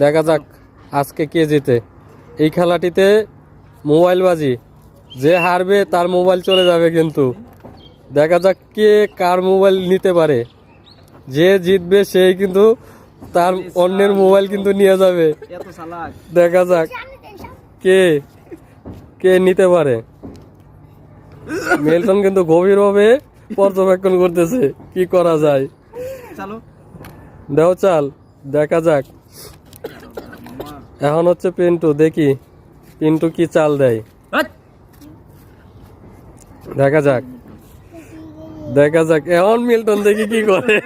দেখা যাক আজকে কে জিতে এই খেলাটিতে। মোবাইল বাজি, যে হারবে তার মোবাইল চলে যাবে, কিন্তু দেখা যাক কে কার মোবাইল নিতে পারে। যে জিতবে সেই কিন্তু তার অন্যের মোবাইল কিন্তু নিয়ে যাবে। দেখা যাক কে কে নিতে পারে। মিল্টন কিন্তু গভীরভাবে পর্যবেক্ষণ করতেছে কি করা যায়। দেও চাল, দেখা যাক। এখন হচ্ছে পিন্টু, দেখি পিন্টু কি চাল দেয়। দেখা যাক দেখা যাক এখন মিল্টন দেখি কি করে।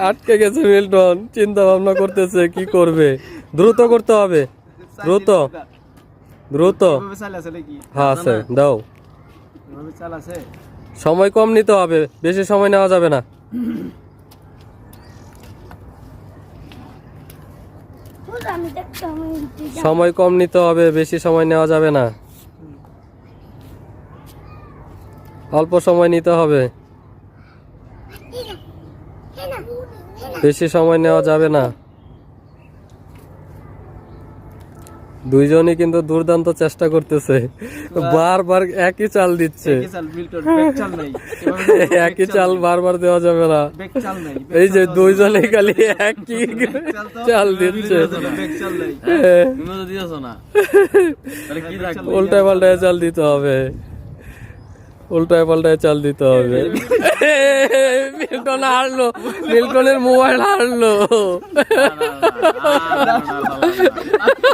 আটকে গেছে মিল্টন, চিন্তা ভাবনা করতেছে কি করবে। দ্রুত করতে হবে, দ্রুত দ্রুত। হ্যাঁ আছে, দাও। সময় কম নিতে হবে, বেশি সময় নেওয়া যাবে না। সময় কম নিতে হবে, বেশি সময় নেওয়া যাবে না। অল্প সময় নিতে হবে, বেশি সময় নেওয়া যাবে না। দুইজনই কিন্তু দুর্দান্ত চেষ্টা করতেছে, বারবার একই চাল দিচ্ছে। একই চাল বারবার দেওয়া যাবে না। এই যে দুইজনে খালি একই চাল দিচ্ছে, উল্টায় পাল্টায় চাল দিতে হবে, উল্টায় পাল্টায় চাল দিতে হবে। মিল্টন হারলো, মিল্টনের মোবাইল হারলো।